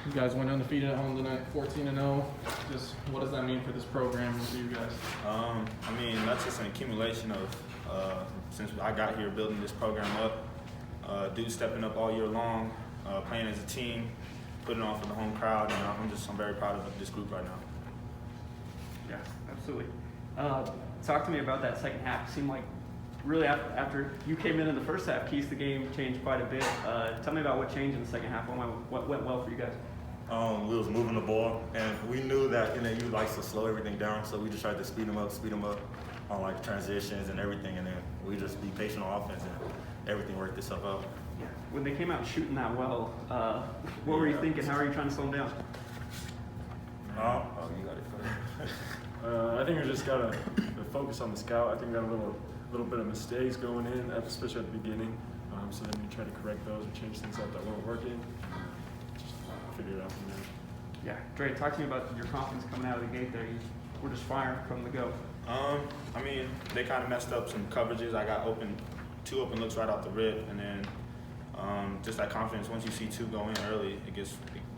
You guys went undefeated at home tonight, 14-0. Just what does that mean for this program and for you guys? I mean, that's just an accumulation of since I got here building this program up, dudes stepping up all year long, playing as a team, putting on for the home crowd, and I'm very proud of this group right now. Yeah, absolutely. Talk to me about that second half. It seemed like really after you came in the first half, keys to the game changed quite a bit. Tell me about what changed in the second half. What went well for you guys? We was moving the ball, and we knew that NAU likes to slow everything down, so we just tried to speed them up on like transitions and everything, and then we just be patient on offense, and everything worked itself out. Yeah. When they came out shooting that well, what were you thinking? How are you trying to slow them down? Oh, you got it. I think we just gotta focus on the scout. I think we got a little bit of mistakes going in, especially at the beginning. So then we try to correct those or change things up that weren't working. Just figure it out from there. Yeah, Dre, talk to me about your confidence coming out of the gate there. You were just firing from the go. I mean, they kind of messed up some coverages. I got two open looks right off the rip, and then just that confidence. Once you see two go in early,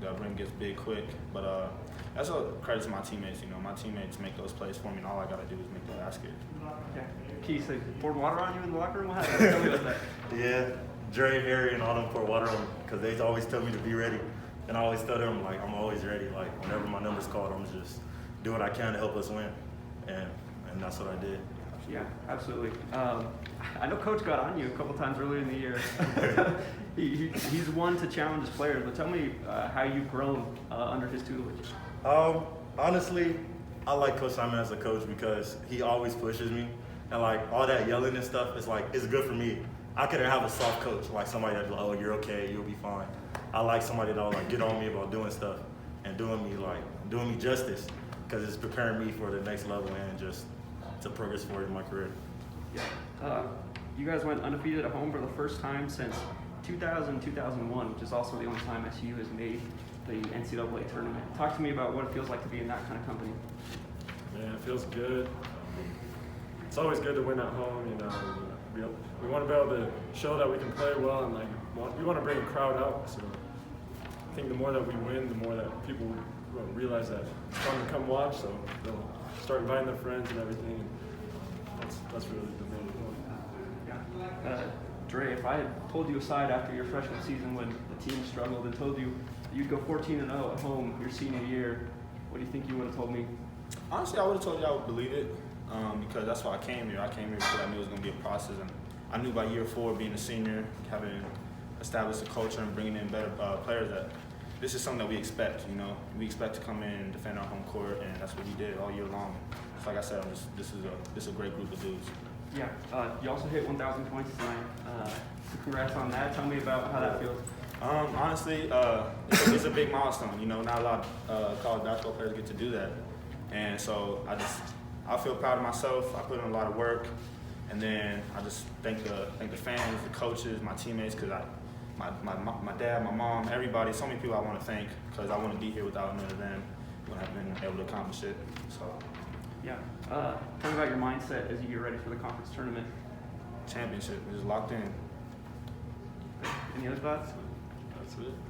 the rim gets big quick. But that's a credit to my teammates. You know, my teammates make those plays for me, and all I gotta do is make the basket. Yeah. Keith, they poured water on you in the locker room. What happened? Tell me about that. Yeah, Dre, Harry, and all them pour water on me because they always tell me to be ready, and I always tell them like I'm always ready. Like whenever my number's called, I'm just do what I can to help us win, and that's what I did. Yeah, absolutely. I know Coach got on you a couple times earlier in the year. He's one to challenge his players, but tell me how you've grown under his tutelage. Honestly, I like Coach Simon as a coach because he always pushes me, and like all that yelling and stuff, it's good for me. I couldn't have a soft coach, like somebody that's like, oh, you're okay, you'll be fine. I like somebody that'll like get on me about doing stuff and doing me justice, because it's preparing me for the next level and just to progress forward in my career. Yeah. You guys went undefeated at home for the first time since 2000-2001, which is also the only time SU has made the NCAA tournament. Talk to me about what it feels like to be in that kind of company. Man, it feels good. It's always good to win at home. You know, we want to be able to show that we can play well, and we want to bring a crowd out. So I think the more that we win, the more that people will realize that it's fun to come watch. So they'll start inviting their friends and everything. And that's really the main point. Yeah. Dre, if I had pulled you aside after your freshman season when the team struggled and told you you'd go 14-0 at home your senior year, what do you think you would have told me? Honestly, I would have told you I would believe it because that's why I came here. I came here because I knew it was going to be a process, and I knew by year 4, being a senior, having established a culture and bringing in better players, that this is something that we expect. You know, we expect to come in and defend our home court, and that's what we did all year long. So like I said, this is a great group of dudes. Yeah, you also hit 1,000 points tonight. So congrats on that. Tell me about how that feels. Honestly, it's a big milestone. You know, not a lot of college basketball players get to do that, and so I feel proud of myself. I put in a lot of work, and then I just thank the fans, the coaches, my teammates, because my dad, my mom, everybody, so many people I want to thank, because I wouldn't be here without none of them. Wouldn't have been able to accomplish it. So. Yeah. Tell me about your mindset as you get ready for the conference tournament. Championship. We're just locked in. Any other thoughts?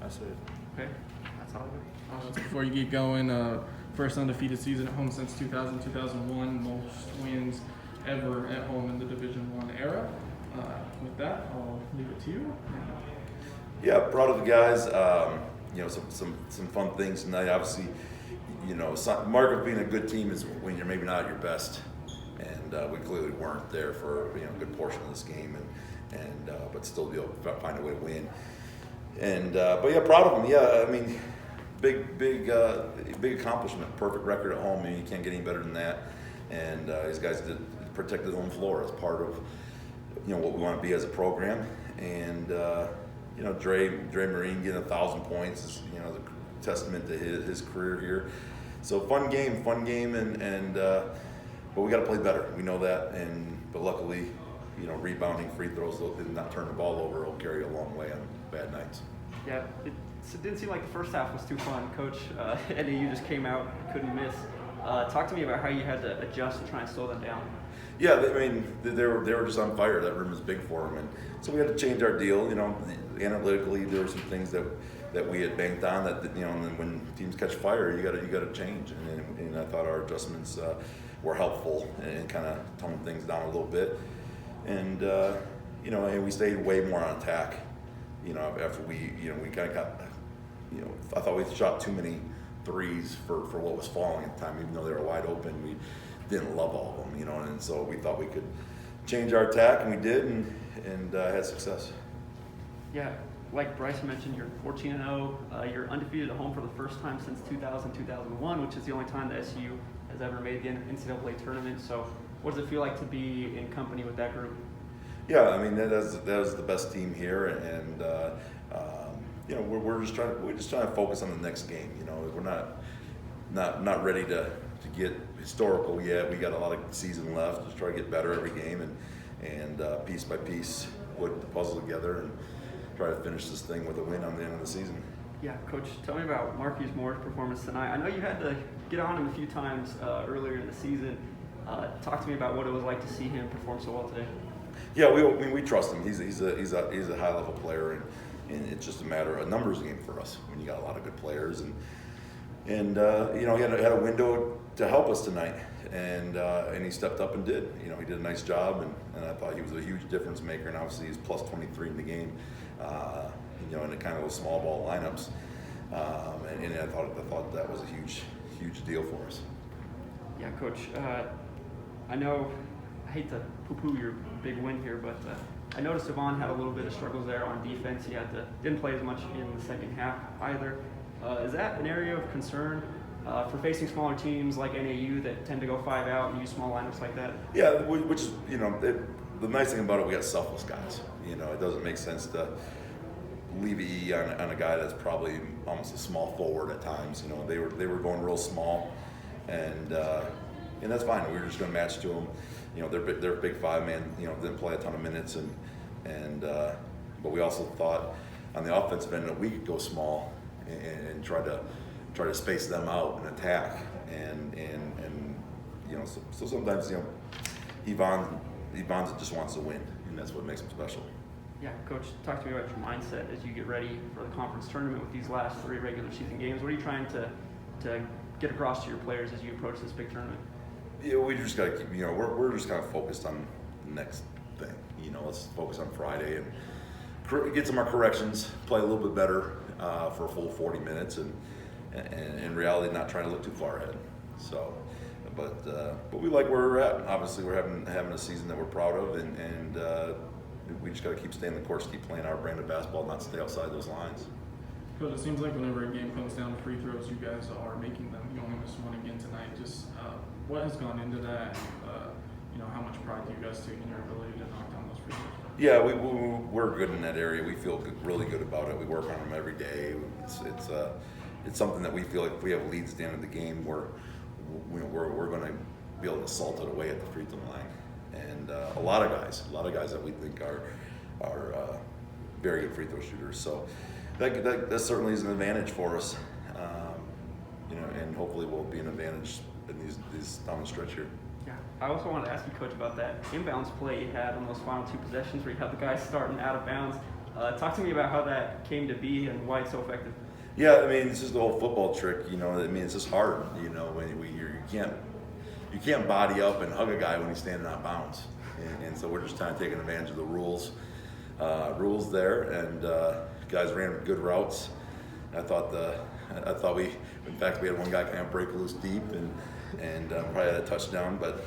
That's it. Okay. That's all I got. Before you get going, first undefeated season at home since 2000-2001, most wins ever at home in the Division I era. With that, I'll leave it to you. Yeah, proud of the guys. You know, some fun things tonight. Obviously, you know, mark of being a good team is when you're maybe not at your best, and we clearly weren't there for a good portion of this game, and but still be able to find a way to win. And but yeah, proud of them. Yeah, I mean, big accomplishment. Perfect record at home. I mean, you can't get any better than that. And these guys did protect the home floor as part of what we want to be as a program. And Dre Marin getting 1,000 points is the testament to his career here. So fun game, and but we got to play better. We know that, but luckily, rebounding, free throws, and not turn the ball over will carry a long way on bad nights. Yeah, it didn't seem like the first half was too fun. Coach NAU just came out, couldn't miss. Talk to me about how you had to adjust and try and slow them down. Yeah, I mean, they were just on fire. That room was big for them, and so we had to change our deal. Analytically, there were some things that that we had banked on. That and then when teams catch fire, you got to change. And I thought our adjustments were helpful and kind of toned things down a little bit. And and we stayed way more on attack. After we kind of got, I thought we shot too many threes for what was falling at the time, even though they were wide open. We didn't love all of them, and so we thought we could change our attack, and we did, and had success. Yeah, like Bryce mentioned, you're 14-0. You're undefeated at home for the first time since 2000-2001, which is the only time that SU has ever made the NCAA tournament. So what does it feel like to be in company with that group? Yeah, I mean that was the best team here, and we're just trying to focus on the next game. We're not ready to get historical yet. We got a lot of season left. Just try to get better every game, and piece by piece put the puzzle together and try to finish this thing with a win on the end of the season. Yeah, Coach, tell me about Marquis Moore's performance tonight. I know you had to get on him a few times earlier in the season. Talk to me about what it was like to see him perform so well today. Yeah, we trust him. He's a high level player, and it's just a numbers game for us when you got a lot of good players, and he had a window to help us tonight, and he stepped up and did. He did a nice job, and I thought he was a huge difference maker, and obviously he's plus 23 in the game, in the kind of those small ball lineups, and I thought that was a huge deal for us. Yeah, Coach. I hate to poo-poo your big win here, but I noticed Yvonne had a little bit of struggles there on defense. He didn't play as much in the second half either. Is that an area of concern for facing smaller teams like NAU that tend to go 5 out and use small lineups like that? Yeah, which is the nice thing about it, we got selfless guys. It doesn't make sense to leave E on a guy that's probably almost a small forward at times. They were going real small, and that's fine. We were just going to match to them. They're a big 5-man. Didn't play a ton of minutes, but we also thought on the offensive end that we could go small and try to space them out and attack. So sometimes Yvonne just wants to win, and that's what makes him special. Yeah, Coach, talk to me about your mindset as you get ready for the conference tournament with these last 3 regular season games. What are you trying to get across to your players as you approach this big tournament? Yeah, we just got to keep. We're just kind of focused on the next thing. Let's focus on Friday and get some more corrections, play a little bit better for a full 40 minutes, and in reality, not trying to look too far ahead. So, but we like where we're at. Obviously, we're having a season that we're proud of, and we just got to keep staying the course, keep playing our brand of basketball, not stay outside those lines. Coach, it seems like whenever a game comes down to free throws, you guys are making them. You only missed one again tonight. Just what has gone into that? How much pride do you guys take in your ability to knock down those free throws? Yeah, we're good in that area. We feel really good about it. We work on them every day. It's something that we feel like if we have leads at the end of the game, we're going to be able to salt it away at the free throw line. And a lot of guys that we think are very good free throw shooters. So that certainly is an advantage for us. And hopefully will be an advantage in these down the stretch here. Yeah, I also wanted to ask you, Coach, about that imbalance play you had on those final 2 possessions where you had the guys starting out of bounds. Talk to me about how that came to be and why it's so effective. Yeah, I mean, it's just the whole football trick. It's just hard. When you can't body up and hug a guy when he's standing out of bounds, and so we're just trying to take advantage of the rules there, and guys ran good routes. I thought we had one guy kind of break loose deep and probably had a touchdown, but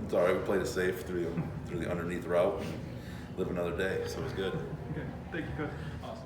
it's all right. We played it safe through the underneath route and live another day, so it was good. Okay, thank you, Coach. Awesome.